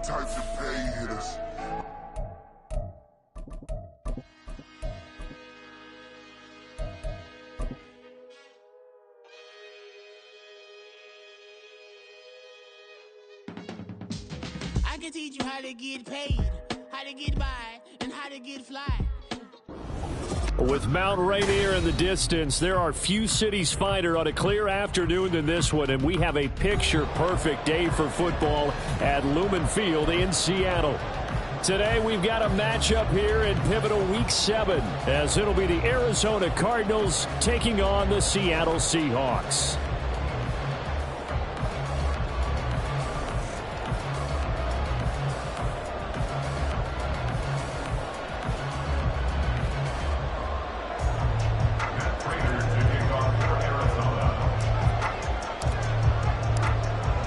different types of pain hitters. I can teach you how to get paid, how to get by, and how to get fly. With Mount Rainier in the distance, there are few cities finer on a clear afternoon than this one, and we have a picture-perfect day for football at Lumen Field in Seattle. Today, we've got a matchup here in pivotal Week 7, as it'll be the Arizona Cardinals taking on the Seattle Seahawks.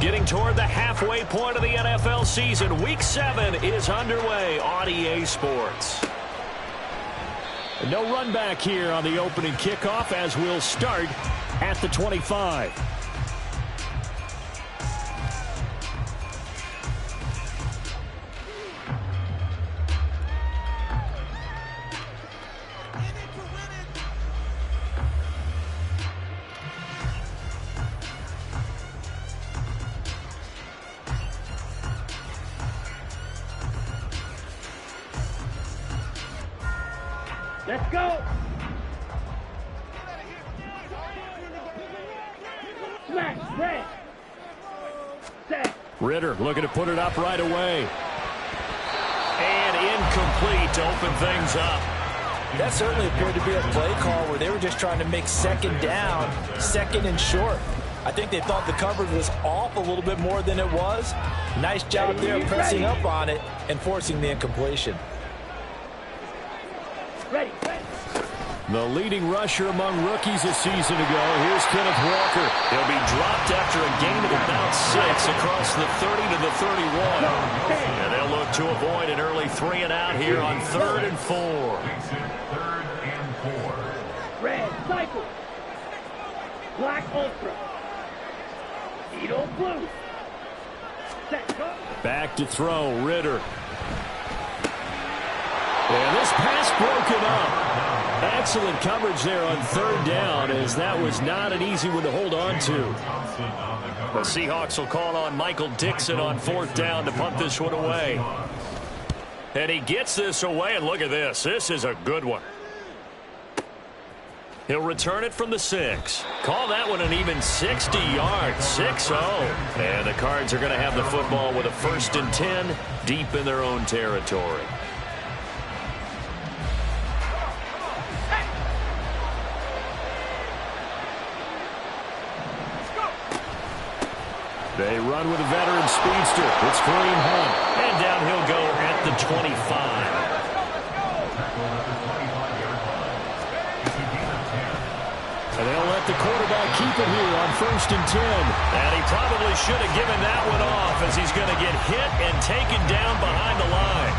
Getting toward the halfway point of the NFL season, Week 7 is underway on EA Sports. No run back here on the opening kickoff as we'll start at the 25. Let's go! Smash, red. Set. Ritter looking to put it up right away. And incomplete to open things up. That certainly appeared to be a play call where they were just trying to make second down, second and short. I think they thought the coverage was off a little bit more than it was. Nice job there pressing up on it and forcing the incompletion. Ready. The leading rusher among rookies a season ago. Here's Kenneth Walker. He'll be dropped after a gain of about 6 across the 30 to the 31. And they'll look to avoid an early 3-and-out here on 3rd and 4. Red, cycle. Black ultra. Edo blue. Set, go. Back to throw, Ritter. And this pass broken up. Excellent coverage there on 3rd down, as that was not an easy one to hold on to. The Seahawks will call on Michael Dixon on 4th down to punt this one away. And he gets this away, and look at this. This is a good one. He'll return it from the 6. Call that one an even 60 yards, 6-0. And the Cards are going to have the football with a 1st and 10 deep in their own territory. They run with a veteran speedster. It's Kareem Hunt. And down he'll go at the 25. And they'll let the quarterback keep it here on 1st and 10. And he probably should have given that one off, as he's going to get hit and taken down behind the line.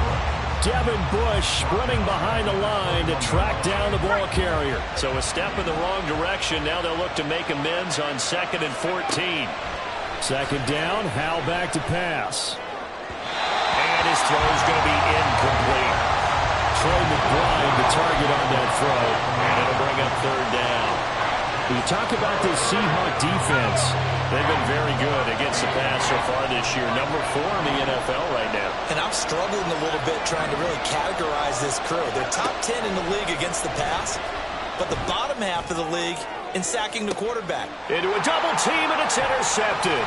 Devin Bush sprinting behind the line to track down the ball carrier. So a step in the wrong direction. Now they'll look to make amends on 2nd and 14. 2nd down, Howell back to pass. And his throw is going to be incomplete. Troy McBride, the target on that throw. And it'll bring up 3rd down. When you talk about this Seahawk defense, they've been very good against the pass so far this year. Number 4 in the NFL right now. And I'm struggling a little bit trying to really categorize this crew. They're top 10 in the league against the pass, but the bottom half of the league in sacking the quarterback. Into a double team, and it's intercepted.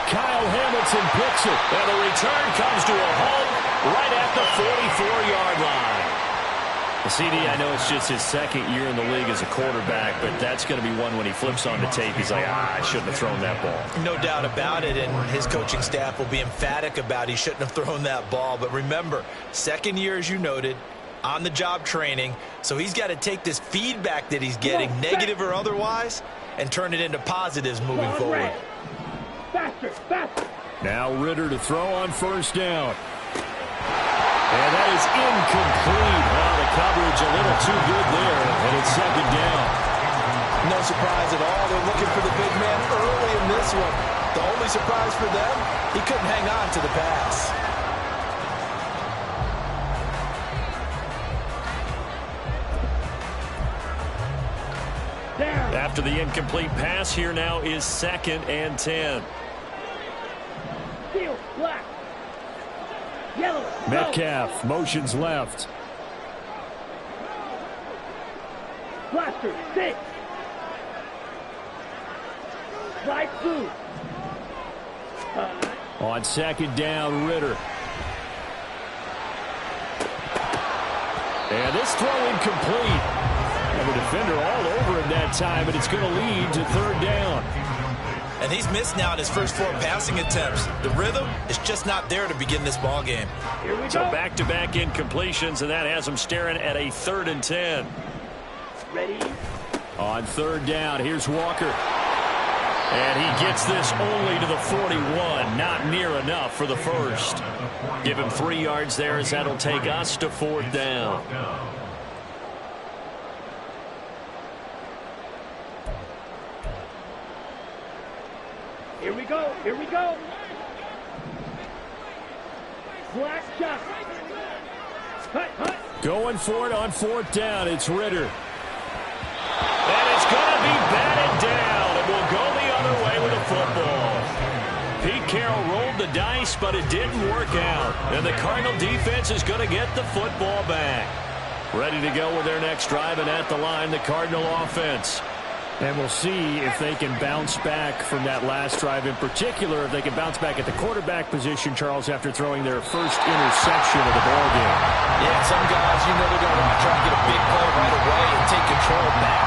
Kyle Hamilton picks it, and the return comes to a halt right at the 44-yard line. CD, I know it's just his 2nd year in the league as a quarterback, but that's going to be one when he flips on the tape. He's like, I shouldn't have thrown that ball. No doubt about it, and his coaching staff will be emphatic about he shouldn't have thrown that ball. But remember, 2nd year, as you noted, on-the-job training, so he's got to take this feedback that he's getting, negative or otherwise, and turn it into positives moving forward. Faster, faster. Now Ritter to throw on 1st down. And that is incomplete. Well, the coverage a little too good there, and it's 2nd down. No surprise at all. They're looking for the big man early in this one. The only surprise for them, he couldn't hang on to the pass. After the incomplete pass, here now is 2nd and 10. Steel, black. Yellow. Metcalf motions left. Blaster, 6. Light blue. On 2nd down, Ritter. And this throw incomplete. And the defender all over him that time, and it's going to lead to 3rd down. And he's missed now in his first 4 passing attempts. The rhythm is just not there to begin this ball game. Here we So go. back-to-back incompletions, and that has him staring at a 3rd and 10. Ready? On 3rd down, here's Walker. And he gets this only to the 41, not near enough for the first. Give him 3 yards there as that'll take us to 4th down. Here we go. Here we go. Black shot. Hut, hut. Going for it on 4th down, it's Ritter. And it's going to be batted down, and we'll go the other way with the football. Pete Carroll rolled the dice, but it didn't work out. And the Cardinal defense is going to get the football back. Ready to go with their next drive, and at the line, the Cardinal offense. And we'll see if they can bounce back from that last drive in particular, if they can bounce back at the quarterback position, Charles, after throwing their first interception of the ballgame. Yeah, some guys, you know, they're going to want to try to get a big play right away and take control back.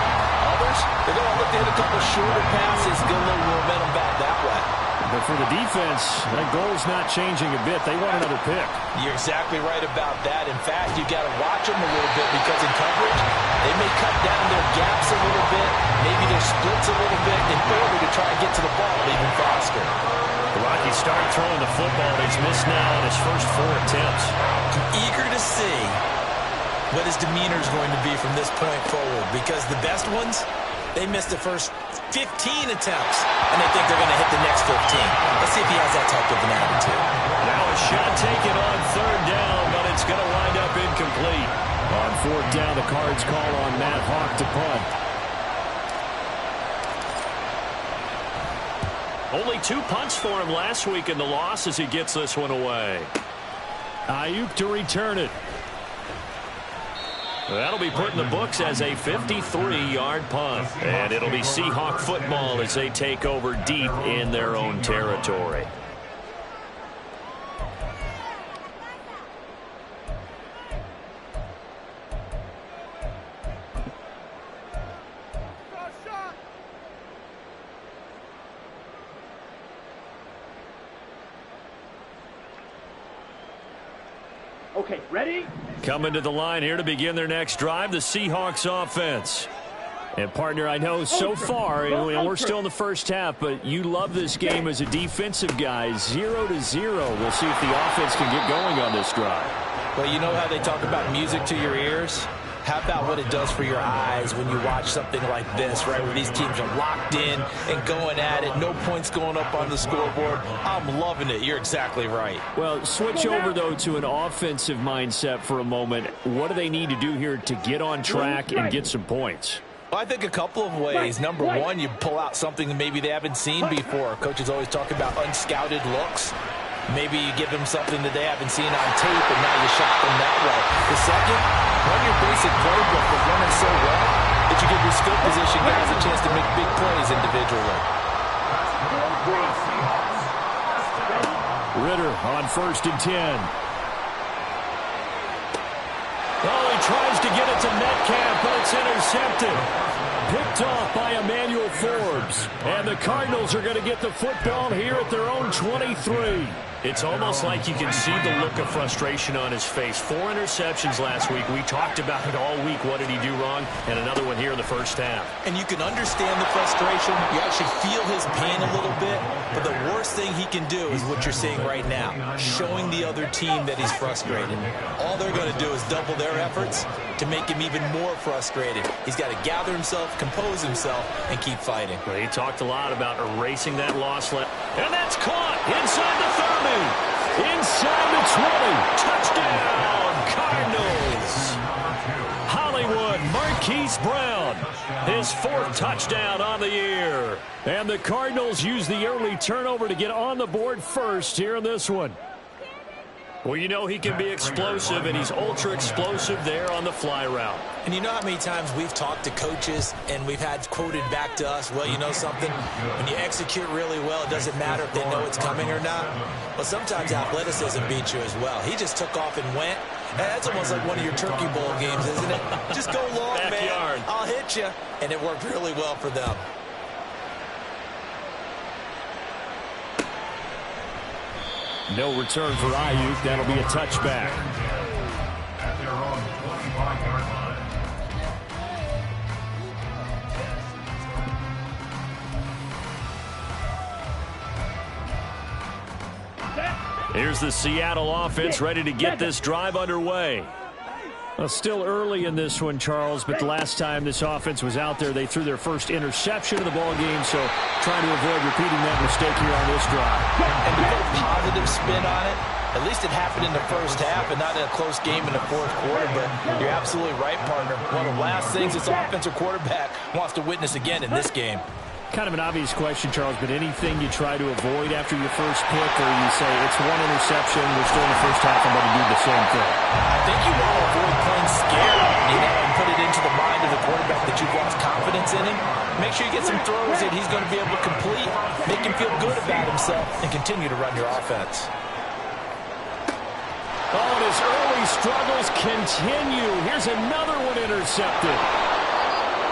Others, they're going to look to hit a couple shorter passes, get a little momentum back that way. But for the defense, that goal's not changing a bit. They want another pick. You're exactly right about that. In fact, you got to watch them a little bit because in coverage, they may cut down their gaps a little bit, maybe their splits a little bit in order to try and get to the ball even faster. The Rockies start throwing the football. He's missed now on his first 4 attempts. I'm eager to see what his demeanor is going to be from this point forward because the best ones, they missed the first 15 attempts, and they think they're going to hit the next 15. Let's see if he has that type of an attitude. Now a shot taken on 3rd down, but it's going to wind up incomplete. On 4th down, the Cards call on Matt Hawk to punt. Only 2 punts for him last week in the loss as he gets this one away. Ayuk to return it. That'll be put in the books as a 53-yard punt. And it'll be Seahawk football as they take over deep in their own territory. Okay, ready? Coming to the line here to begin their next drive, the Seahawks offense. And, partner, I know so far, and we're still in the first half, but you love this game as a defensive guy. 0-0. We'll see if the offense can get going on this drive. Well, you know how they talk about music to your ears? How about what it does for your eyes when you watch something like this, right, where these teams are locked in and going at it, no points going up on the scoreboard? I'm loving it. You're exactly right. Well, switch over, though, to an offensive mindset for a moment. What do they need to do here to get on track and get some points? Well, I think a couple of ways. Number one, you pull out something that maybe they haven't seen before. Coaches always talk about unscouted looks. Maybe you give them something that they haven't seen on tape, and now you shot them that way. The second, run your basic playbook, but run it so well that you give your skill position guys a chance to make big plays individually. Ritter on 1st and 10. Oh, he tries to get it to Metcalf, but it's intercepted. Picked off by Emmanuel Forbes. And the Cardinals are going to get the football here at their own 23. It's almost like you can see the look of frustration on his face. 4 interceptions last week. We talked about it all week. What did he do wrong? And another one here in the first half. And you can understand the frustration. You actually feel his pain a little bit. But the worst thing he can do is what you're seeing right now, showing the other team that he's frustrated. All they're going to do is double their efforts to make him even more frustrated. He's got to gather himself, compose himself, and keep fighting. Well, he talked a lot about erasing that loss. And that's caught inside the 30. Inside the 20. Touchdown, Cardinals. Hollywood Marquise Brown. His his 4th touchdown on the year. And the Cardinals use the early turnover to get on the board first here in this one. Well, you know he can be explosive, and he's ultra explosive there on the fly route. And you know how many times we've talked to coaches and we've had quoted back to us, well, you know something? When you execute really well, it doesn't matter if they know it's coming or not. But sometimes athleticism beats you as well. He just took off and went. That's almost like one of your Turkey Bowl games, isn't it? Just go long, Backyard. man. I'll hit you. And it worked really well for them. No return for Ayuk. That'll be a touchback. At their own 25-yard line. Here's the Seattle offense ready to get this drive underway. Well, still early in this one, Charles, but the last time this offense was out there, they threw their first interception of the ball game, so trying to avoid repeating that mistake here on this drive. And to put a positive spin on it, at least it happened in the first half and not in a close game in the 4th quarter, but you're absolutely right, partner. One of the last things this offensive quarterback wants to witness again in this game. Kind of an obvious question, Charles, but anything you try to avoid after your first pick, or you say it's one interception, we're still in the first half, I'm going to do the same thing? I think you want to avoid playing scared, and put it into the mind of the quarterback that you've lost confidence in him. Make sure you get some throws that he's going to be able to complete, make him feel good about himself, and continue to run your offense. Oh, and his early struggles continue. Here's another one intercepted.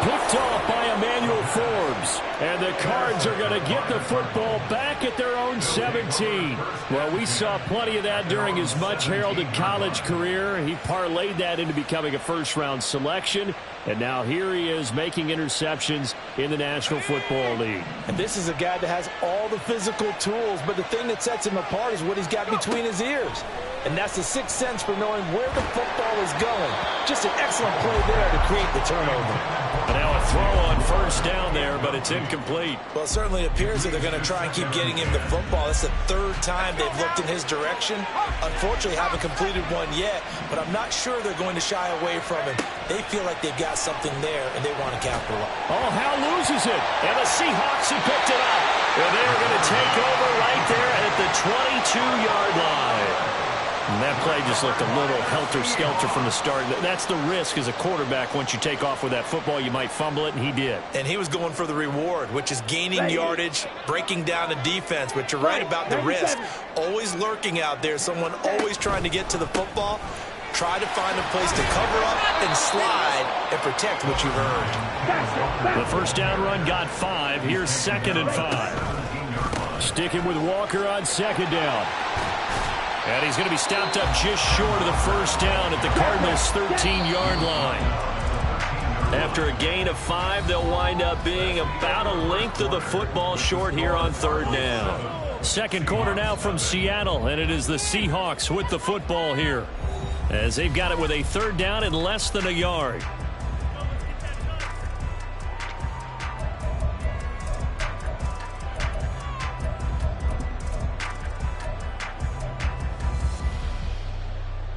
Picked off by Emmanuel Forbes. And the Cards are going to get the football back at their own 17. Well, we saw plenty of that during his much-heralded college career. He parlayed that into becoming a first-round selection. And now here he is making interceptions in the National Football League. And this is a guy that has all the physical tools, but the thing that sets him apart is what he's got between his ears. And that's the sixth sense for knowing where the football is going. Just an excellent play there to create the turnover. And now a throw on first down there, but it's incomplete. Well, it certainly appears that they're going to try and keep getting him the football. It's the 3rd time they've looked in his direction. Unfortunately, haven't completed one yet, but I'm not sure they're going to shy away from him. They feel like they've got something there, and they want to capitalize. Oh, Hal loses it, and the Seahawks have picked it up. And they're going to take over right there at the 22-yard line. And that play just looked a little helter-skelter from the start. That's the risk as a quarterback. Once you take off with that football, you might fumble it, and he did. And he was going for the reward, which is gaining yardage, breaking down the defense. But you're right about the risk. Always lurking out there, someone always trying to get to the football. Try to find a place to cover up and slide and protect what you've earned. The first down run got 5. Here's 2nd and 5. Sticking with Walker on 2nd down. And he's going to be stopped up just short of the first down at the Cardinals' 13-yard line. After a gain of 5, they'll wind up being about a length of the football short here on 3rd down. Second quarter now from Seattle, and it is the Seahawks with the football here, as they've got it with a 3rd down and less than a yard.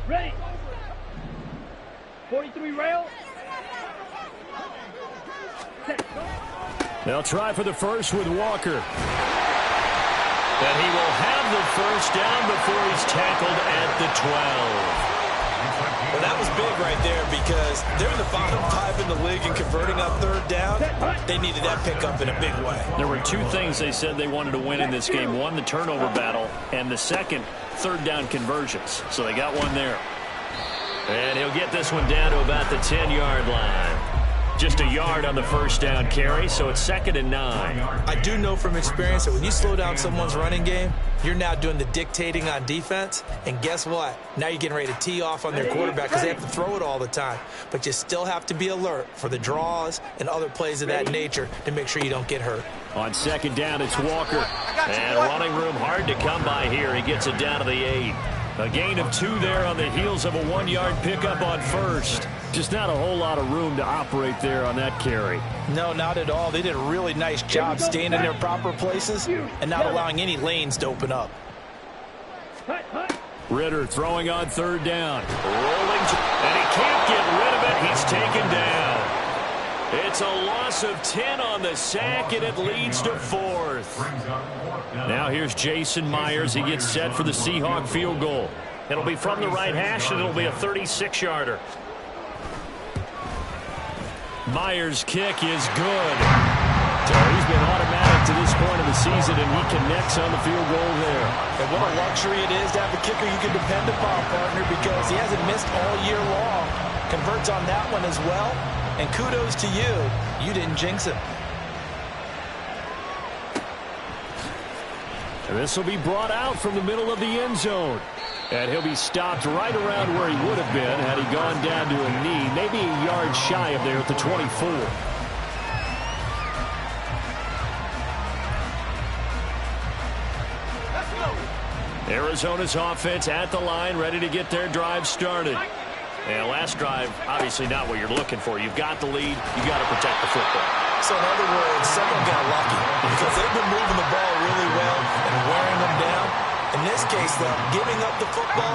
Ready. 43 rail. Set. Go. They'll try for the first with Walker. And he will have the first down before he's tackled at the 12. Well, that was big right there because they're in the bottom 5 in the league and converting on 3rd down. They needed that pickup in a big way. There were 2 things they said they wanted to win in this game. One, the turnover battle, and the second, 3rd down conversions. So they got one there. And he'll get this one down to about the 10-yard line. Just a yard on the first down carry, so it's 2nd and 9. I do know from experience that when you slow down someone's running game, you're now doing the dictating on defense. And guess what? Now you're getting ready to tee off on their quarterback because they have to throw it all the time. But you still have to be alert for the draws and other plays of that nature to make sure you don't get hurt. On 2nd down, it's Walker. And running room hard to come by here. He gets it down to the 8. A gain of 2 there on the heels of a 1-yard pickup on first. Just not a whole lot of room to operate there on that carry. No, not at all. They did a really nice job staying in their proper places and not allowing any lanes to open up. Ritter throwing on 3rd down. Rolling, and he can't get rid of it. He's taken down. It's a loss of 10 on the sack, and it leads to 4th. Now here's Jason Myers. He gets set for the Seahawk field goal. It'll be from the right hash, and it'll be a 36-yarder. Myers' kick is good. So he's been automatic to this point of the season, and he connects on the field goal there. And what a luxury it is to have a kicker you can depend upon, partner, because he hasn't missed all year long. Converts on that one as well. And kudos to you. You didn't jinx him. And this will be brought out from the middle of the end zone. And he'll be stopped right around where he would have been had he gone down to a knee, maybe a yard shy of there at the 24. Arizona's offense at the line, ready to get their drive started. And last drive, obviously not what you're looking for. You've got the lead. You've got to protect the football. So in other words, someone got lucky because they've been moving the ball really well and wearing them down. In this case, though, giving up the football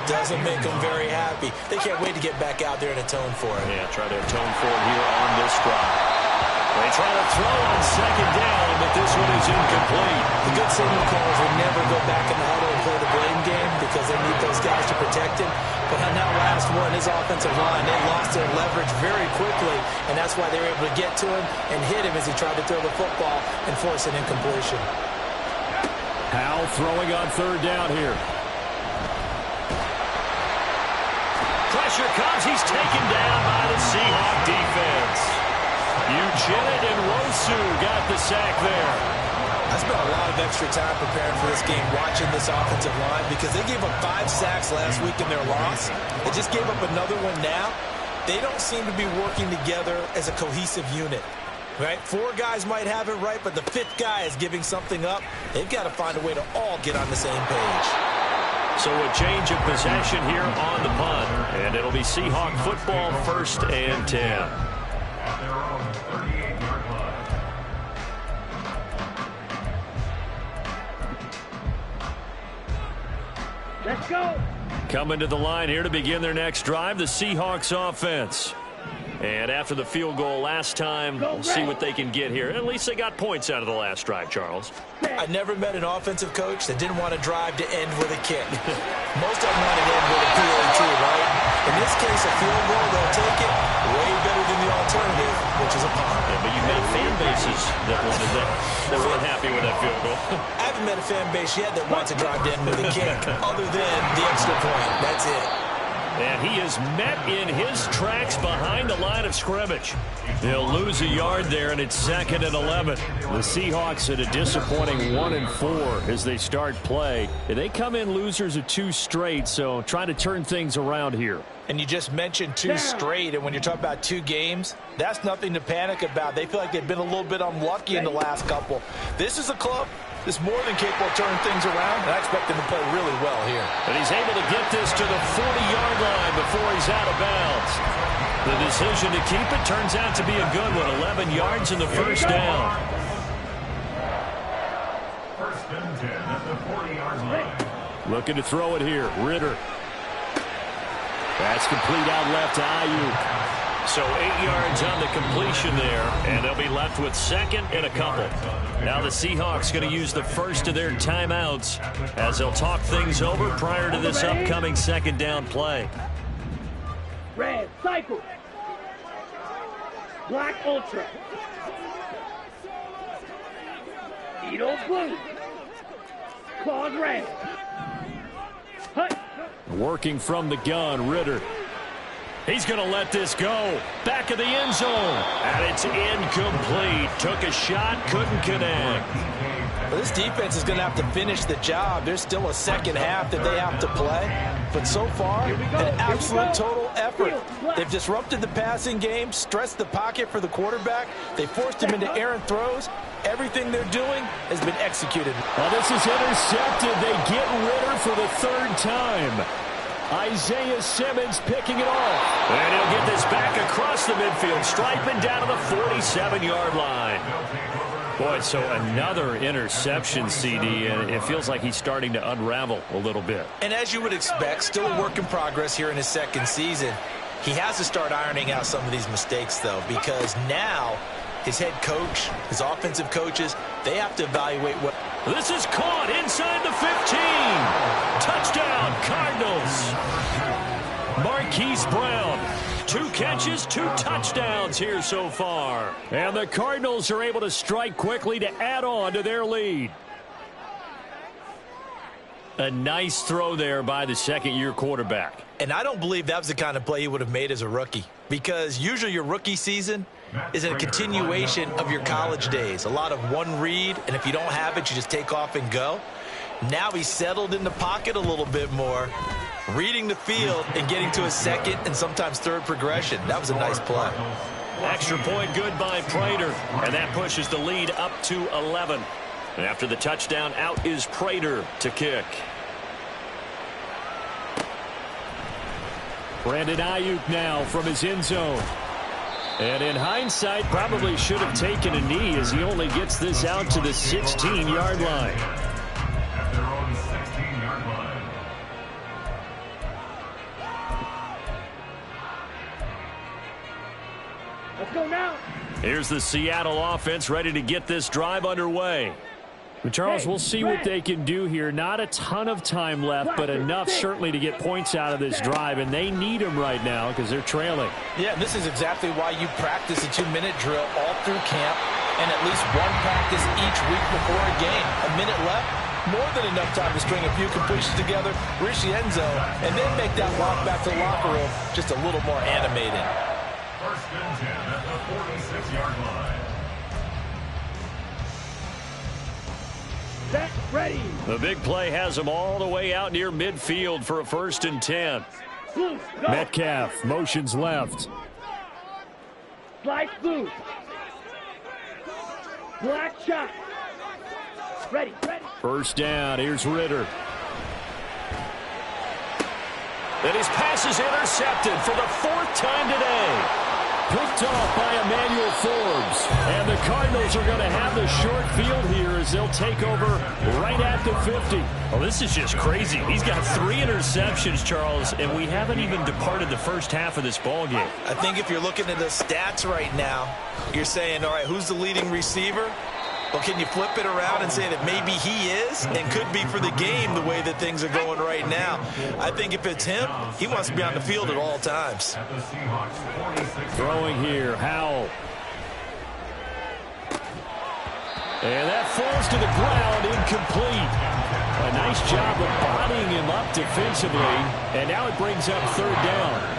doesn't make them very happy. They can't wait to get back out there and atone for it. Yeah, try to atone for it here on this drive. They try to throw on second down, but this one is incomplete. The good signal callers will never go back in the huddle and play the blame game because they need those guys to protect him. But on that last one, his offensive line, they lost their leverage very quickly, and that's why they were able to get to him and hit him as he tried to throw the football and force an incompletion. Howell throwing on third down here. Pressure comes. He's taken down by the Seahawk defense. Eugenic and Rosu got the sack there. I spent a lot of extra time preparing for this game, watching this offensive line, because they gave up 5 sacks last week in their loss. They just gave up another one now. They don't seem to be working together as a cohesive unit. Right? 4 guys might have it right, but the 5th guy is giving something up. They've got to find a way to all get on the same page. So a change of possession here on the punt, and it'll be Seahawk football, 1st and 10. At their own 38-yard line. Let's go. Coming to the line here to begin their next drive, the Seahawks offense. And after the field goal last time, we'll see what they can get here. At least they got points out of the last drive, Charles. I never met an offensive coach that didn't want to drive to end with a kick. Most of them want to end with a PAT, right? In this case, a field goal, they'll take it way better than the alternative, which is a punt. Yeah, but you met fan bases that wanted that. They weren't happy with that field goal. I haven't met a fan base yet that wants to drive to end with a kick, other than the extra point. That's it. And he is met in his tracks behind the line of scrimmage. They'll lose a yard there, and it's 2nd and 11. The Seahawks at a disappointing 1-4 as they start play. They come in losers of 2 straight, so trying to turn things around here. And you just mentioned 2 straight, and when you're talking about 2 games, that's nothing to panic about. They feel like they've been a little bit unlucky in the last couple. This is a club that's more than capable of turning things around, and I expect them to play really well here. And he's able to get this to the 40-yard line before he's out of bounds. The decision to keep it turns out to be a good one. 11 yards in the first down. 1st and 10 at the 40-yard line. Looking to throw it here. Ritter. That's complete out left to Ayuk. So 8 yards on the completion there, and they'll be left with 2nd and a couple. Now the Seahawks going to use the first of their timeouts as they'll talk things over prior to this upcoming 2nd down play. Red, cycle. Black, ultra. Edo, blue. Claws, red. Hut. Working from the gun, Ritter. He's going to let this go. Back of the end zone. And it's incomplete. Took a shot, couldn't connect. Well, this defense is going to have to finish the job. There's still a second half that they have to play. But so far, an absolute total effort. They've disrupted the passing game, stressed the pocket for the quarterback. They forced him into errant throws. Everything they're doing has been executed. Well, this is intercepted. They get Ritter for the 3rd time. Isaiah Simmons picking it off. And he'll get this back across the midfield, striping down to the 47-yard line. Boy, so another interception, CD, and it feels like he's starting to unravel a little bit. And as you would expect, still a work in progress here in his 2nd season. He has to start ironing out some of these mistakes, though, because now his head coach, his offensive coaches, they have to evaluate what... This is caught inside the 15. Touchdown, Cardinals. Marquise Brown. 2 catches, 2 touchdowns here so far. And the Cardinals are able to strike quickly to add on to their lead. A nice throw there by the second-year quarterback. And I don't believe that was the kind of play he would have made as a rookie, because usually your rookie season is a continuation of your college days. A lot of one read, and if you don't have it, you just take off and go. Now he's settled in the pocket a little bit more, reading the field and getting to a second and sometimes third progression. That was a nice play. Extra point good by Prater, and that pushes the lead up to 11. And after the touchdown, out is Prater to kick. Brandon Ayuk now from his end zone. And in hindsight, probably should have taken a knee as he only gets this out to the 16-yard line. At their own 16-yard line. Let's go now. Here's the Seattle offense ready to get this drive underway. But Charles, we'll see what they can do here. Not a ton of time left, but enough certainly to get points out of this drive, and they need them right now because they're trailing. Yeah, this is exactly why you practice a 2-minute drill all through camp and at least one practice each week before a game. A minute left, more than enough time to string a few completions together, reach the end zone, and then make that walk back to the locker room just a little more animated. First and 10 at the 46-yard line. Set, ready. The big play has them all the way out near midfield for a 1st and 10. Blue, go. Metcalf motions left. Slice blue. Black shot. Ready, ready. First down, here's Ritter. And his pass is intercepted for the 4th time today. Picked off by Emmanuel Forbes. And the Cardinals are going to have the short field here as they'll take over right at the 50. Oh, this is just crazy. He's got 3 interceptions, Charles, and we haven't even departed the first half of this ballgame. I think if you're looking at the stats right now, you're saying, all right, who's the leading receiver? Well, can you flip it around and say that maybe he is and could be for the game the way that things are going right now? I think if it's him, he wants to be on the field at all times. At the Seahawks 46. Throwing here, Howell. And that falls to the ground, incomplete. A nice job of bodying him up defensively, and now it brings up 3rd down.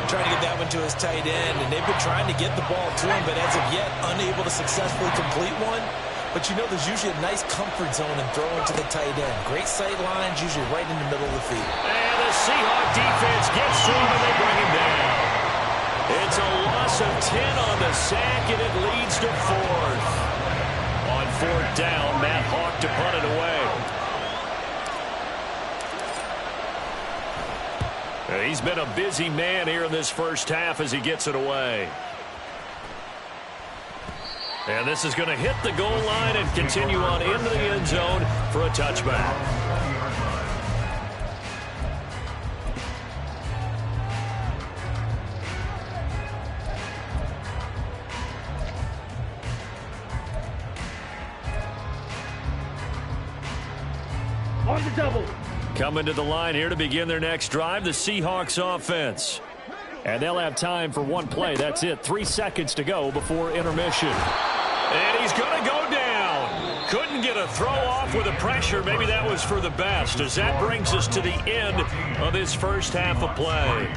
Trying to get that one to his tight end, and they've been trying to get the ball to him, but as of yet, unable to successfully complete one. But you know, there's usually a nice comfort zone in throwing to the tight end. Great sight lines, usually right in the middle of the field. And the Seahawks defense gets to him, and they bring him down. It's a loss of 10 on the sack, and it leads to 4th. On 4th down, Matt Hawk to punt it away. He's been a busy man here in this first half as he gets it away. And this is going to hit the goal line and continue on into the end zone for a touchback. On the double. Coming to the line here to begin their next drive, the Seahawks offense. And they'll have time for one play. That's it. 3 seconds to go before intermission. And he's going to go down. Couldn't get a throw off with the pressure. Maybe that was for the best, as that brings us to the end of this first half of play.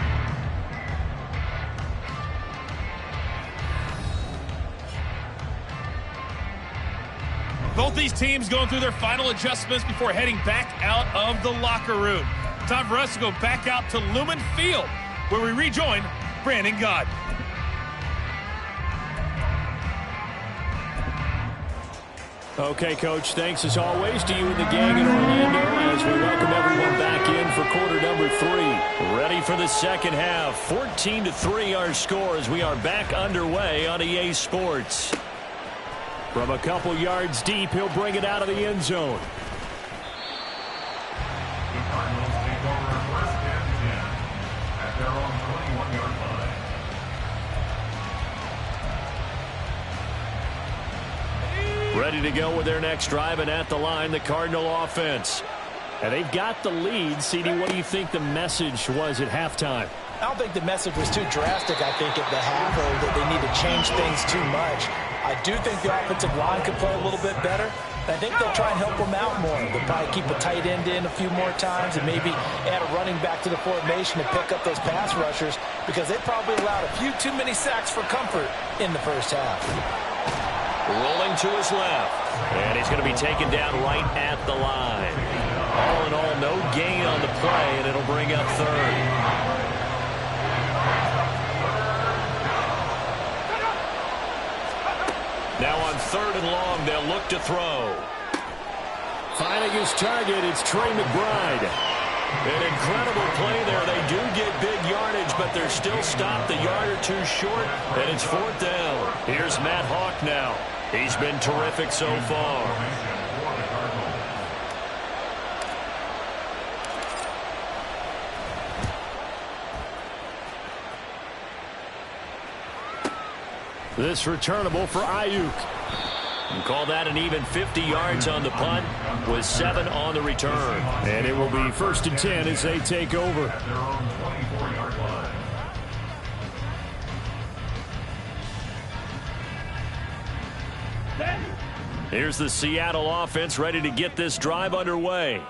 Both these teams going through their final adjustments before heading back out of the locker room. Time for us to go back out to Lumen Field, where we rejoin Brandon God. Okay, Coach, thanks as always to you and the gang in Orlando as we welcome everyone back in for quarter number 3. Ready for the second half. 14-3 our score as we are back underway on EA Sports. From a couple yards deep, he'll bring it out of the end zone. The Cardinals take over 1st and 10 at their own 21-yard line. Ready to go with their next drive, and at the line, the Cardinal offense. And they've got the lead. CD, what do you think the message was at halftime? I don't think the message was too drastic, I think, at the half, or that they need to change things too much. I do think the offensive line could play a little bit better. I think they'll try and help them out more. They'll probably keep a tight end in a few more times and maybe add a running back to the formation to pick up those pass rushers, because they probably allowed a few too many sacks for comfort in the first half. Rolling to his left, and he's going to be taken down right at the line. All in all, no gain on the play, and it'll bring up third. Now on 3rd and long, they'll look to throw. Finding his target, it's Trey McBride. An incredible play there. They do get big yardage, but they're still stopped a yard or two short, and it's 4th down. Here's Matt Hawk now. He's been terrific so far. This returnable for Ayuk. And call that an even 50 yards on the punt with 7 on the return. And it will be 1st and 10 as they take over. At their own 24-yard line. Here's the Seattle offense ready to get this drive underway.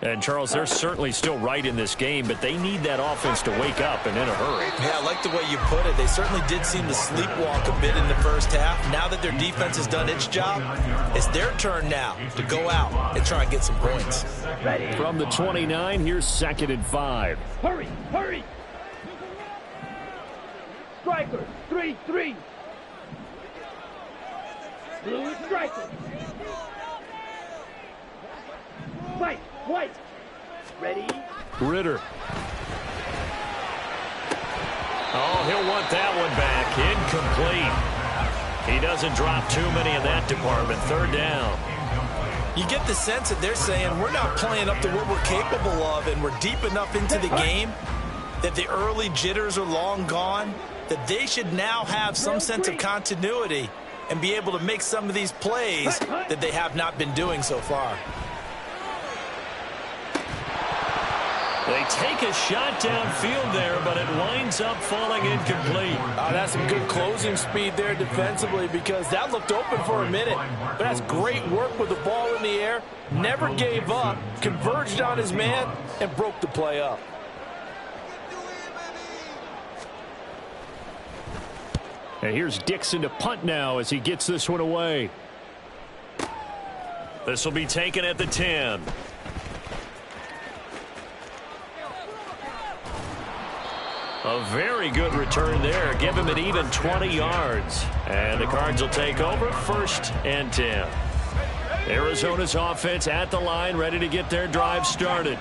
And, Charles, they're certainly still right in this game, but they need that offense to wake up and in a hurry. Yeah, I like the way you put it. They certainly did seem to sleepwalk a bit in the first half. Now that their defense has done its job, it's their turn now to go out and try and get some points. From the 29, here's 2nd and 5. Hurry, hurry. Striker, 3-3. Blue striker. White, white. Ready? Ritter. Oh, he'll want that one back. Incomplete. He doesn't drop too many in that department. 3rd down. You get the sense that they're saying we're not playing up to what we're capable of, and we're deep enough into the game that the early jitters are long gone, that they should now have some sense of continuity and be able to make some of these plays that they have not been doing so far. They take a shot downfield there, but it winds up falling incomplete. That's some good closing speed there defensively, because that looked open for a minute. But that's great work with the ball in the air. Never gave up, converged on his man, and broke the play up. And here's Dixon to punt now as he gets this one away. This will be taken at the 10. A very good return there. Give him an even 20 yards. And the Cards will take over 1st and 10. Arizona's offense at the line, ready to get their drive started.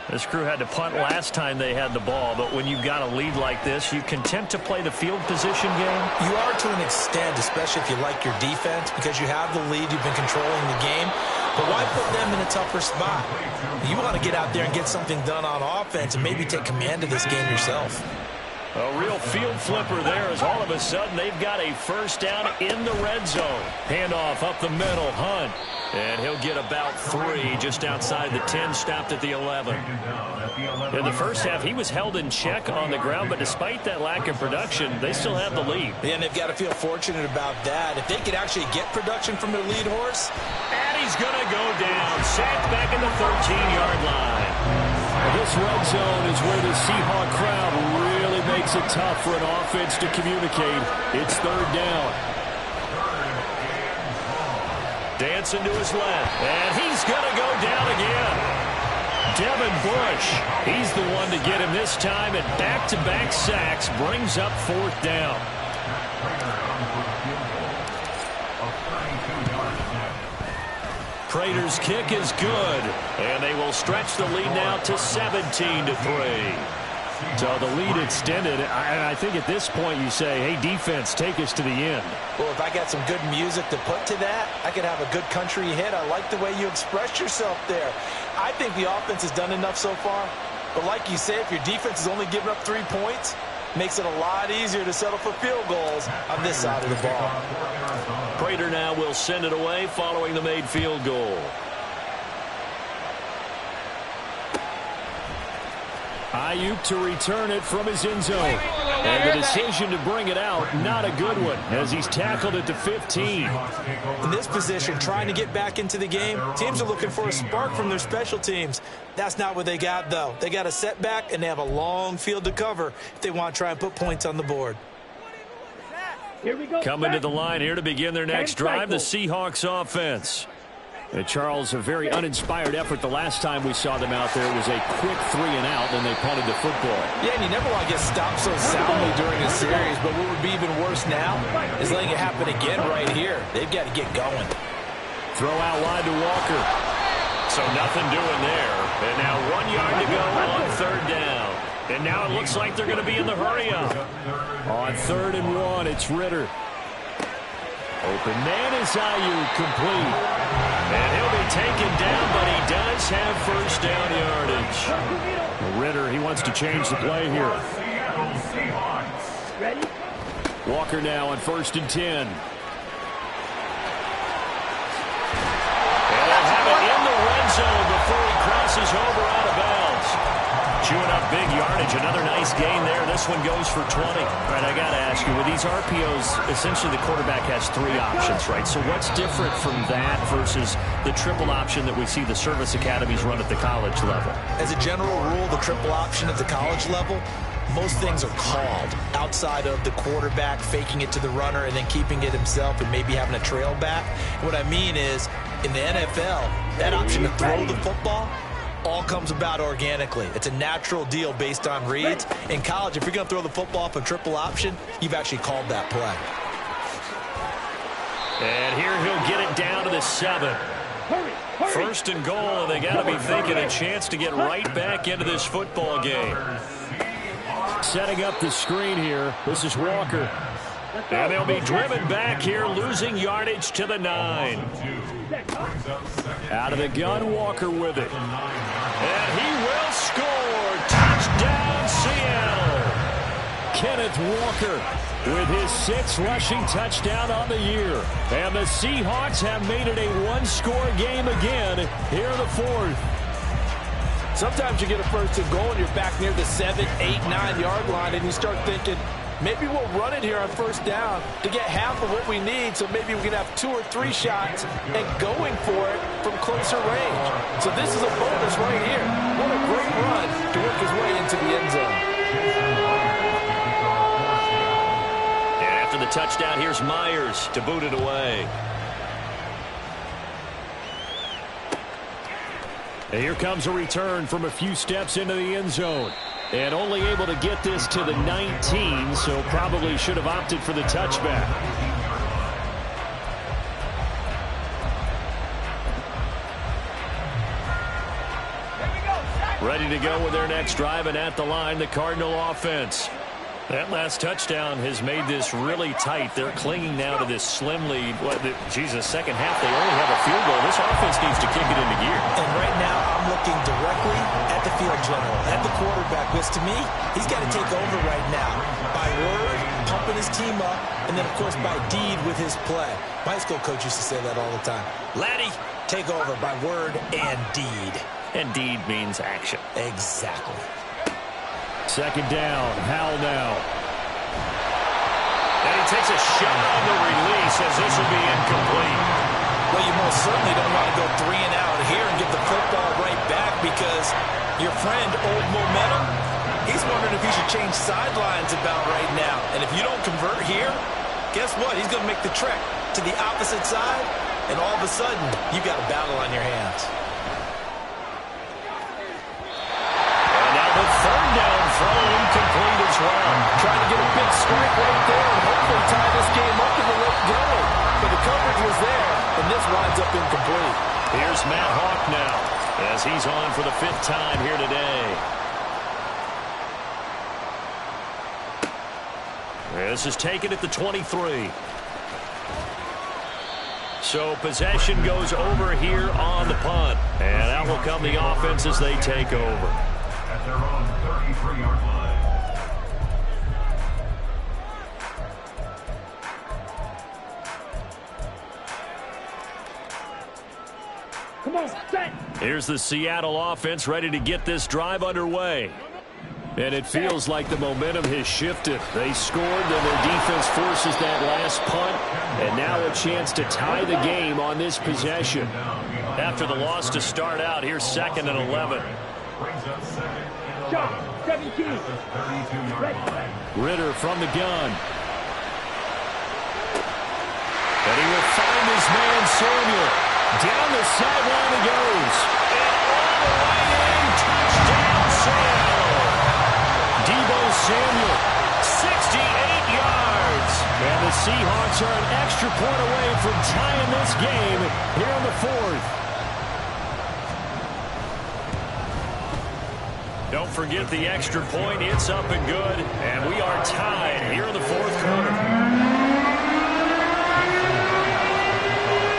This crew had to punt last time they had the ball, but when you've got a lead like this, you content to play the field position game? You are to an extent, especially if you like your defense, because you have the lead, you've been controlling the game. But why put them in a tougher spot? You want to get out there and get something done on offense and maybe take command of this game yourself. A real field flipper there as all of a sudden they've got a 1st down in the red zone. Handoff up the middle, Hunt. And he'll get about 3 just outside the 10, stopped at the 11. In the first half, he was held in check on the ground, but despite that lack of production, they still have the lead. Yeah, and they've got to feel fortunate about that. If they could actually get production from their lead horse. And he's going to go down, sacked back in the 13-yard line. This red zone is where the Seahawk crowd really makes it tough for an offense to communicate. It's 3rd down. Dancing to his left, and he's going to go down again. Devin Bush, he's the one to get him this time, and back-to-back sacks brings up 4th down. Prater's kick is good, and they will stretch the lead now to 17-3. So the lead extended, and I think at this point you say, hey, defense, take us to the end. Well, if I got some good music to put to that, I could have a good country hit. I like the way you express yourself there. I think the offense has done enough so far But like you say, if your defense is only giving up 3 points, makes it a lot easier to settle for field goals on this side of the ball. Prater now will send it away following the made field goal. Ayuk to return it from his end zone. And the decision to bring it out, not a good one, as he's tackled at the 15. In this position, trying to get back into the game, teams are looking for a spark from their special teams. That's not what they got, though. They got a setback, and they have a long field to cover if they want to try and put points on the board. Here we go. Coming to the line here to begin their next drive, the Seahawks offense. And Charles, a very uninspired effort the last time we saw them out there. It was a quick 3-and-out, and they punted the football. Yeah, and you never want to get stopped so soundly during a series, but what would be even worse now is letting it happen again right here. They've got to get going. Throw out wide to Walker. So nothing doing there. And now 1 yard to go on 3rd down. And now it looks like they're going to be in the hurry-up. On 3rd and 1, it's Ritter. Open man is Ayuk, complete. And he'll be taken down, but he does have 1st down yardage. Ritter, he wants to change the play here. Ready? Walker now on 1st and 10. And they'll have it in the red zone before he crosses over out of bounds. Chewing up big yardage. Another nice gain there. This one goes for 20. All right, I got to ask you, with these RPOs, essentially the quarterback has 3 options, right? So what's different from that versus the triple option that we see the service academies run at the college level? As a general rule, the triple option at the college level, most things are called outside of the quarterback faking it to the runner and then keeping it himself and maybe having a trail back. What I mean is, in the NFL, that option to throw the football all comes about organically. It's a natural deal based on reads. In college, if you're going to throw the football off a triple option, you've actually called that play. And here he'll get it down to the 7. Hurry. 1st and goal, and they got to be thinking a chance to get right back into this football game. Setting up the screen here. This is Walker. And they'll be driven back here, losing yardage to the 9. Out of the gun, Walker with it. And he will score. Touchdown, Seattle. Kenneth Walker with his 6th rushing touchdown on the year. And the Seahawks have made it a 1-score game again here in the 4th. Sometimes you get a 1st and goal and you're back near the 7, 8, 9-yard line, and you start thinking, maybe we'll run it here on 1st down to get half of what we need, so maybe we can have 2 or 3 shots and going for it from closer range. So this is a bonus right here. What a great run to work his way into the end zone. And after the touchdown, here's Myers to boot it away. And here comes a return from a few steps into the end zone. And only able to get this to the 19, so probably should have opted for the touchback. Ready to go with their next drive, and at the line, the Cardinal offense. That last touchdown has made this really tight. They're clinging now to this slim lead. Second half, they only have a field goal. This offense needs to kick it into gear. And right now, I'm looking directly at the field general, at the quarterback, because to me, he's got to take over right now. By word, pumping his team up, and then, of course, by deed with his play. My high school coach used to say that all the time. Laddie, take over by word and deed. And deed means action. Exactly. 2nd down, Howell now. And he takes a shot on the release as this will be incomplete. Well, you most certainly don't want to go 3 and out here and get the football right back, because your friend, Old Momentum, he's wondering if he should change sidelines about right now. And if you don't convert here, guess what? He's going to make the trek to the opposite side, and all of a sudden, you've got a battle on your hands. The 3rd down throw incomplete as well. Trying to get a big strike right there and hopefully tie this game up in the late going. But the coverage was there, and this winds up incomplete. Here's Matt Hawk now as he's on for the 5th time here today. This is taken at the 23. So possession goes over here on the punt. And out will come the offense as they take over. at their own 33-yard line. Come on, set. Here's the Seattle offense ready to get this drive underway. And it feels like the momentum has shifted. They scored, then their defense forces that last punt, and now a chance to tie the game on this possession. After the loss to start out, here's 2nd and 11. Shot, 17. Ritter from the gun. And he will find his man, Samuel. Down the sideline he goes. And all the way in, touchdown, Seattle. Deebo Samuel, 68 yards. And the Seahawks are an extra point away from tying this game here in the 4th. Don't forget the extra point. It's up and good. And we are tied here in the 4th quarter.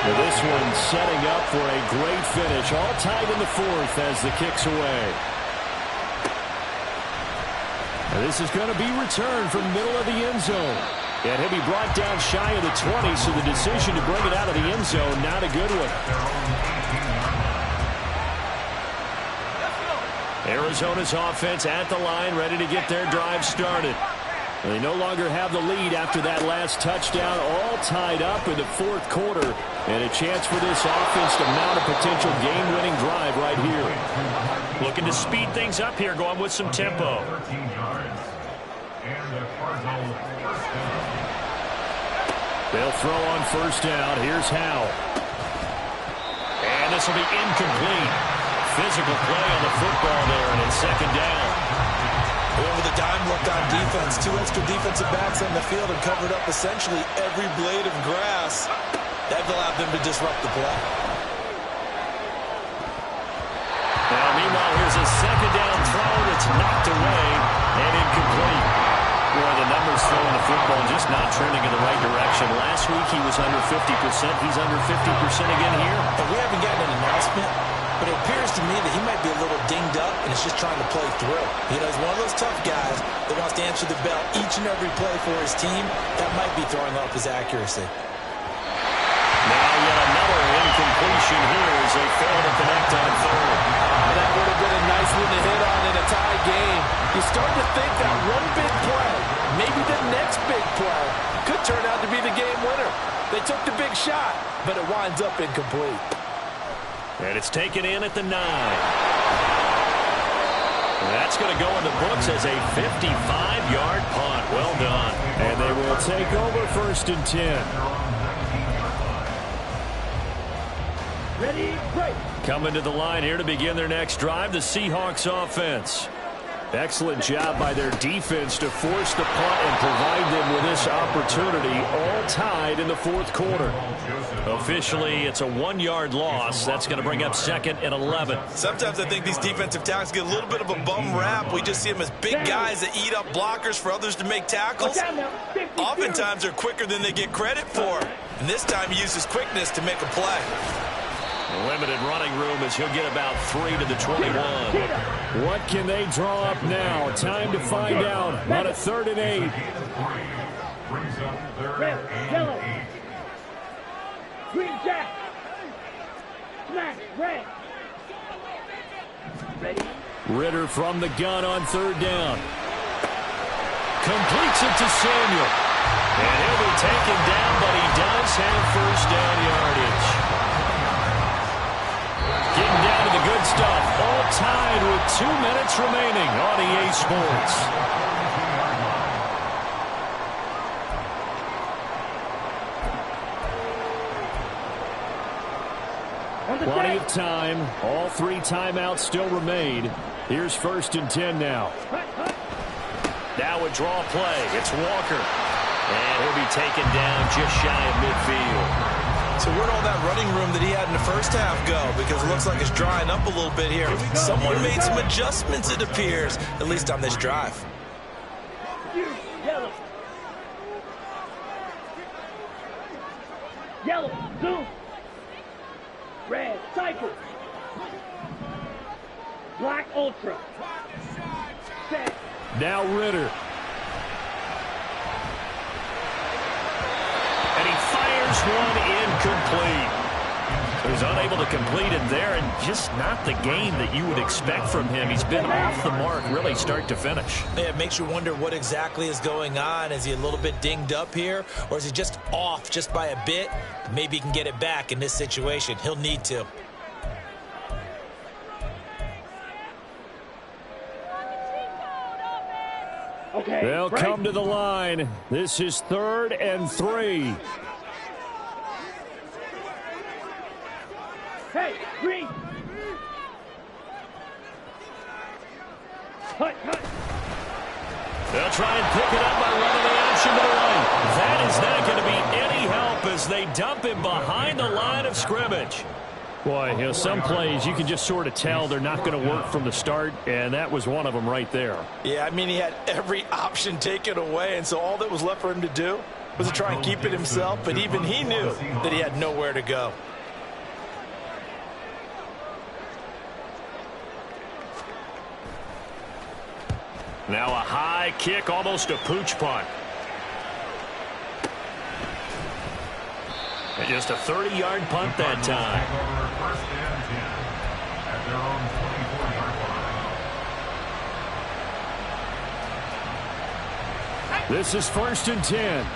Now this one setting up for a great finish. All tied in the 4th as the kick's away. Now this is going to be returned from middle of the end zone. And he'll be brought down shy of the 20, so the decision to bring it out of the end zone, not a good one. Arizona's offense at the line, ready to get their drive started. They no longer have the lead after that last touchdown, all tied up in the 4th quarter. And a chance for this offense to mount a potential game-winning drive right here. Looking to speed things up here, going with some tempo. They'll throw on 1st down. Here's Howe. And this will be incomplete. Physical play on the football there, and it's 2nd down. Over the dime look on defense. 2 extra defensive backs on the field and covered up essentially every blade of grass. That allowed them to disrupt the play. Now, meanwhile, here's a 2nd down throw that's knocked away and incomplete. Boy, the numbers throwing the football just not trending in the right direction. Last week he was under 50%. He's under 50% again here. And we haven't gotten an announcement, but it appears to me that he might be a little dinged up and is just trying to play through. You know, he's one of those tough guys that wants to answer the bell each and every play for his team. That might be throwing off his accuracy. Now yet another incompletion here as they fail to connect on 3rd. That would have been a nice one to hit on in a tie game. You start to think that one big play, maybe the next big play, could turn out to be the game winner. They took the big shot, but it winds up incomplete. And it's taken in at the 9. That's going to go in the books as a 55-yard punt. Well done. And they will take over 1st and 10. Ready, break. Coming to the line here to begin their next drive, the Seahawks offense. Excellent job by their defense to force the punt and provide them with this opportunity, all tied in the 4th quarter. Officially, it's a 1-yard loss. That's going to bring up 2nd and 11. Sometimes I think these defensive tackles get a little bit of a bum rap. We just see them as big guys that eat up blockers for others to make tackles. Oftentimes, they're quicker than they get credit for. And this time, he uses quickness to make a play. Limited running room as he'll get about 3 to the 21. What can they draw up now? Time to find out on a 3rd and 8. Red, yellow. Green jack. Smash, red. Ready. Ritter from the gun on 3rd down. Completes it to Samuel. And he'll be taken down, but he does have 1st down yardage. Getting down to the good stuff. All tied with 2 minutes remaining on EA Sports. Plenty of time. All 3 timeouts still remain. Here's 1st and 10 now. Now a draw play. It's Walker. And he'll be taken down just shy of midfield. So where'd all that running room that he had in the first half go? Because it looks like it's drying up a little bit here. Someone made some adjustments, it appears, at least on this drive. Yellow. Yellow, zoom. Red, cycle. Black Ultra. Set. Now Ritter. And he fires one incomplete. He's unable to complete it there, and just not the game that you would expect from him. He's been off the mark really start to finish. Yeah, it makes you wonder what exactly is going on. Is he a little bit dinged up here, or is he just off just by a bit? Maybe he can get it back in this situation. He'll need to. Okay. They'll break. come to the line. This is 3rd and 3. Hey, green. Cut. They'll try and pick it up by running the option to the right. That is not going to be any help as they dump him behind the line of scrimmage. Boy, you know, some plays you can just sort of tell they're not going to work from the start, and that was one of them right there. Yeah, I mean, he had every option taken away, and so all that was left for him to do was to try and keep it himself, but even he knew that he had nowhere to go. Now a high kick, almost a pooch punt. And just a 30-yard punt that time. First and 10 at their own 24-yard line. This is 1st and 10.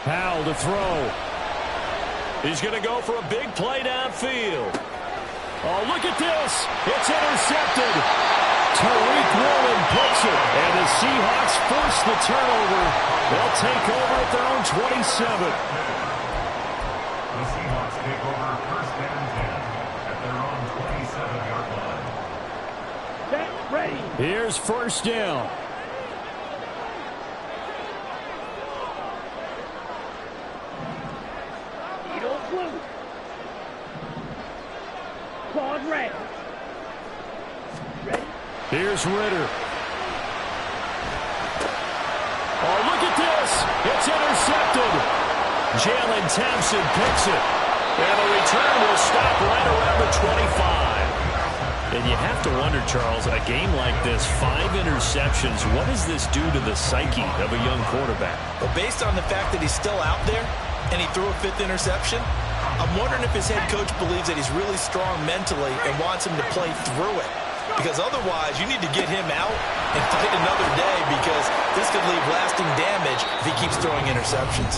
Powell to throw. He's going to go for a big play downfield. Oh, look at this. It's intercepted. Tariq Woolen picks it. And the Seahawks force the turnover. They'll take over at their own 27. The Seahawks take over first and 10 at their own 27-yard line. Set. Ready. Here's 1st down. Claude red. Ready? Here's Ritter. Oh, look at this. It's intercepted. Jalen Thompson picks it. And the return will stop right around the 25. And you have to wonder, Charles, a game like this, 5 interceptions, what does this do to the psyche of a young quarterback? Well, based on the fact that he's still out there and he threw a 5th interception, I'm wondering if his head coach believes that he's really strong mentally and wants him to play through it. Because otherwise, you need to get him out and fight another day, because this could leave lasting damage if he keeps throwing interceptions.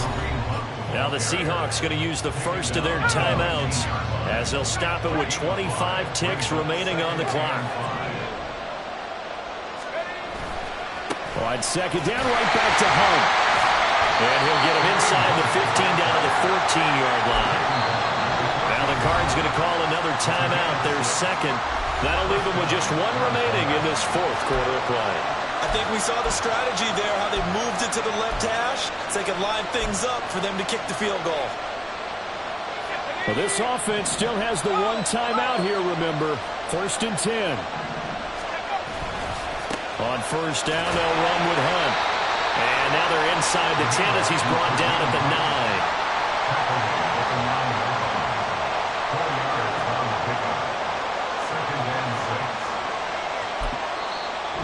Now the Seahawks going to use the first of their timeouts as they'll stop it with 25 ticks remaining on the clock. Wide second down, right back to Hunt. And he'll get him inside the 15 down to the 14-yard line. Now the Cards going to call another timeout, their second. That'll leave them with just 1 remaining in this 4th quarter of play. I think we saw the strategy there, how they moved it to the left hash so they could line things up for them to kick the field goal. Well, this offense still has the 1 timeout here, remember. 1st and 10. On 1st down, they'll run with Hunt. And now they're inside the 10 as he's brought down at the 9.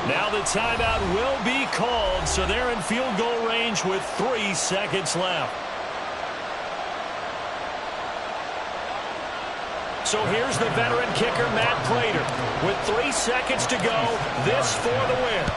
Now the timeout will be called, so they're in field goal range with 3 seconds left. So here's the veteran kicker, Matt Prater. With 3 seconds to go, this for the win.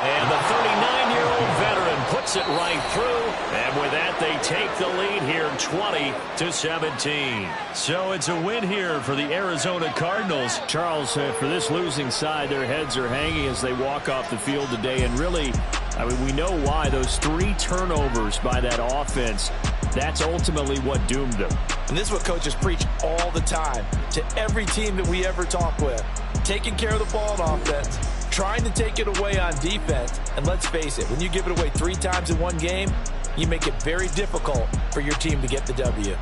And the 39-year-old veteran puts it right through. And with that, they take the lead here, 20-17. So it's a win here for the Arizona Cardinals. Charles, for this losing side, their heads are hanging as they walk off the field today. And really, I mean, we know why. Those 3 turnovers by that offense, that's ultimately what doomed them. And this is what coaches preach all the time to every team that we ever talk with. Taking care of the ball on offense, trying to take it away on defense. And let's face it, when you give it away 3 times in one game, you make it very difficult for your team to get the W.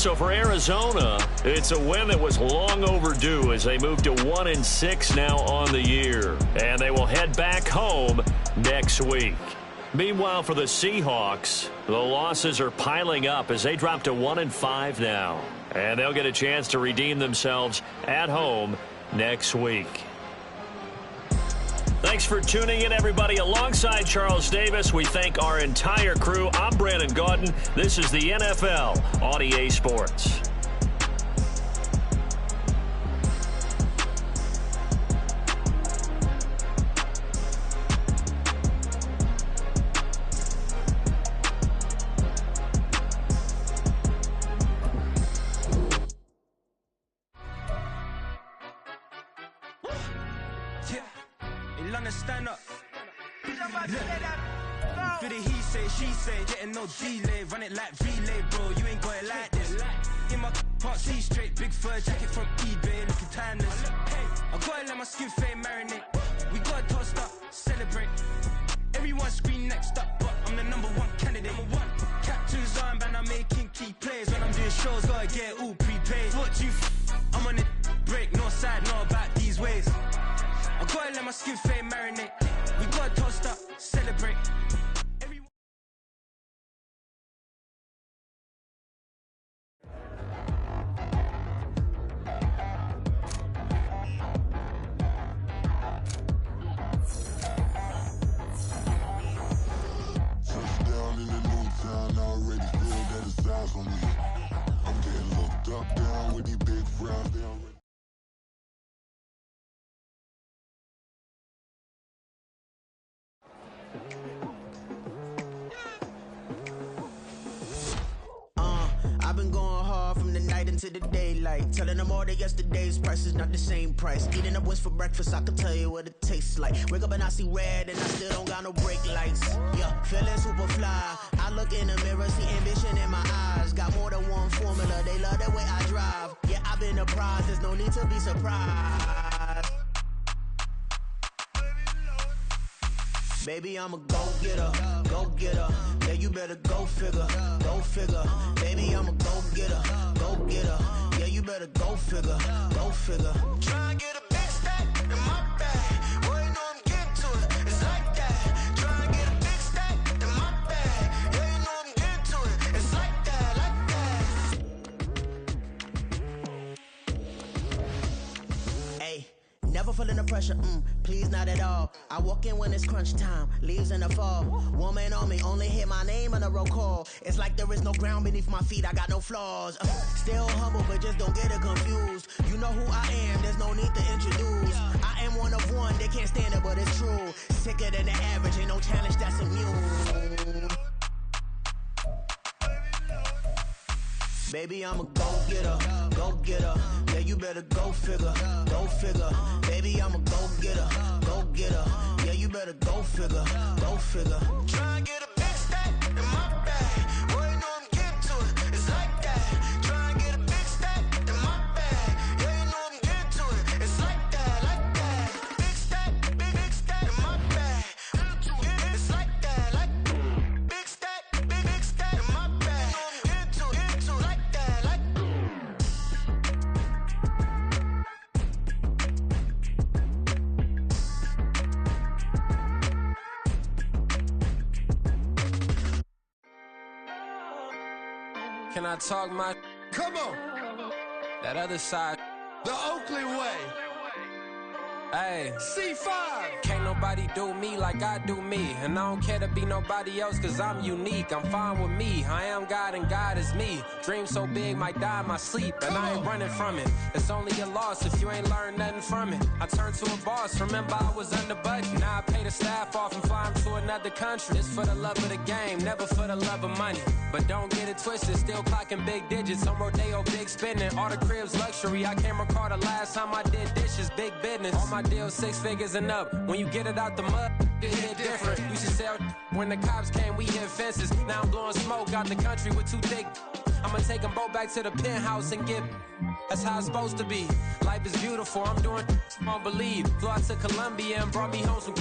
So for Arizona, it's a win that was long overdue as they move to 1-6 now on the year. And they will head back home next week. Meanwhile, for the Seahawks, the losses are piling up as they drop to 1-5 now. And they'll get a chance to redeem themselves at home next week. Thanks for tuning in, everybody. Alongside Charles Davis, we thank our entire crew. I'm Brandon Gaudin. This is the NFL on EA Sports. Stand up. For the he say, she say, getting no delay, run it like relay, bro. You ain't got it like this. In my part, see straight, big fur jacket from eBay, looking timeless. I gotta let my skin fade marinate. We gotta toast up, celebrate. Everyone scream next up, but I'm the #1 candidate. Captain's armband, I'm making key plays. When I'm doing shows, gotta get all prepaid. What you I'm on it, break, no side, no about these ways. I gotta let my skin fade marinate. We gotta toast up, celebrate. Touchdown in the new town, I already feel that it's eyes on me. I'm getting looked up, down with these big frowns down. I've been going hard from the night into the daylight, telling them all that yesterday's price is not the same price. Eating up wings for breakfast, I can tell you what it tastes like. Wake up and I see red and I still don't got no brake lights. Yeah, feeling super fly. I look in the mirror, see ambition in my eyes. Got more than one formula, they love the way I drive. Yeah, I've been a prize, there's no need to be surprised. Baby, I'm a go-getter, go-getter. Yeah, you better go figure, go figure. Baby, I'm a go-getter, go-getter. Yeah, you better go figure, go figure. Try and get a big stack in my bag. Boy, you know I'm getting to it, it's like that. Try and get a big stack in my bag. Yeah, you know I'm getting to it, it's like that, like that. Hey. Never feeling the pressure, please not at all. I walk in when it's crunch time, leaves in the fall. Woman on me, only hit my name on a roll call. It's like there is no ground beneath my feet, I got no flaws. Still humble, but just don't get it confused. You know who I am, there's no need to introduce. I am one of one, they can't stand it, but it's true. Sicker than the average, ain't no challenge that's immune. Baby, I'm a go-getter, go-getter. Yeah, you better go figure, go figure. Baby, I'm a go-getter, go-getter. Yeah, you better go figure, go figure. Try and get a big stack in my bag. Boy, you know I'm getting to it, it's like that. Try and get a big stack in my bag. Yeah, you know I'm getting to it, it's like that, like that. Big stack in my bag. It's like that, like big stack in my bag. You know I'm getting to it, like that, like. Can I talk my... Come on, That other side... the Oakley way. Hey. C5. Can't nobody do me like I do me. And I don't care to be nobody else cause I'm unique. I'm fine with me. I am God and God is me. Dream so big might die in my sleep. And I ain't running from it. It's only a loss if you ain't learned nothing from it. I turned to a boss. Remember I was under budget. Now I pay the staff off and fly them to another country. It's for the love of the game, never for the love of money. But don't get it twisted. Still clocking big digits. On Rodeo, big spending. All the cribs luxury. I can't recall the last time I did dishes. Big business. All my deals 6 figures and up. When you get it out the mud, it hit different. Used to sell when the cops came, we hit fences. Now I'm blowing smoke out the country with 2 thick. I'ma take them both back to the penthouse and get. That's how it's supposed to be. Life is beautiful, I'm doing won't believe. Flew out to Colombia and brought me home some.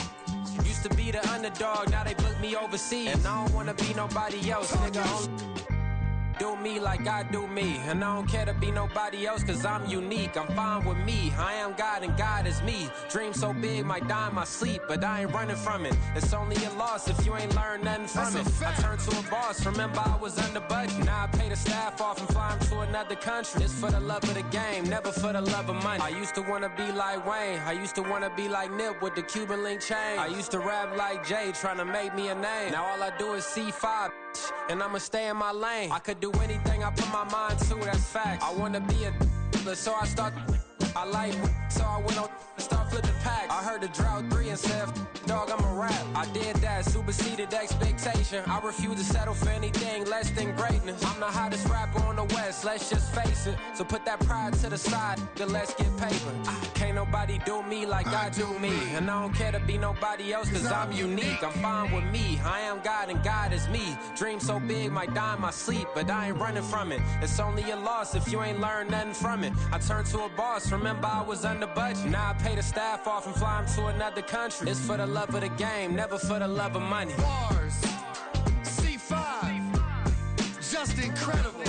Used to be the underdog, now they booked me overseas. And I don't wanna be nobody else, nigga. Do me like I do me. And I don't care to be nobody else, cause I'm unique. I'm fine with me. I am God and God is me. Dream so big, might die in my sleep, but I ain't running from it. It's only a loss if you ain't learned nothing from it. I turned to a boss, remember I was under budget. Now I pay the staff off and fly them to another country. It's for the love of the game, never for the love of money. I used to wanna be like Wayne. I used to wanna be like Nip with the Cuban link chain. I used to rap like Jay, trying to make me a name. Now all I do is C5, and I'ma stay in my lane. I could do anything I put my mind to, that's fact. I wanna be a so I start. I like so I went on start flipping packs. I heard the drought 3 and said, dog, I'm a rap. I did that, superseded expectation. I refuse to settle for anything less than greatness. I'm the hottest rapper on the West, let's just face it. So put that pride to the side, then let's get paper. Can't nobody do me like I do me. And I don't care to be nobody else, cause I'm unique. I'm fine with me, I am God and God is me. Dream so big, might die in my sleep, but I ain't running from it. It's only a loss if you ain't learned nothing from it. I turned to a boss, remember I was under budget. Now I pay the staff off and fly them to another country. It's for the love of the game, never for the love of money. Bars, C5, just incredible.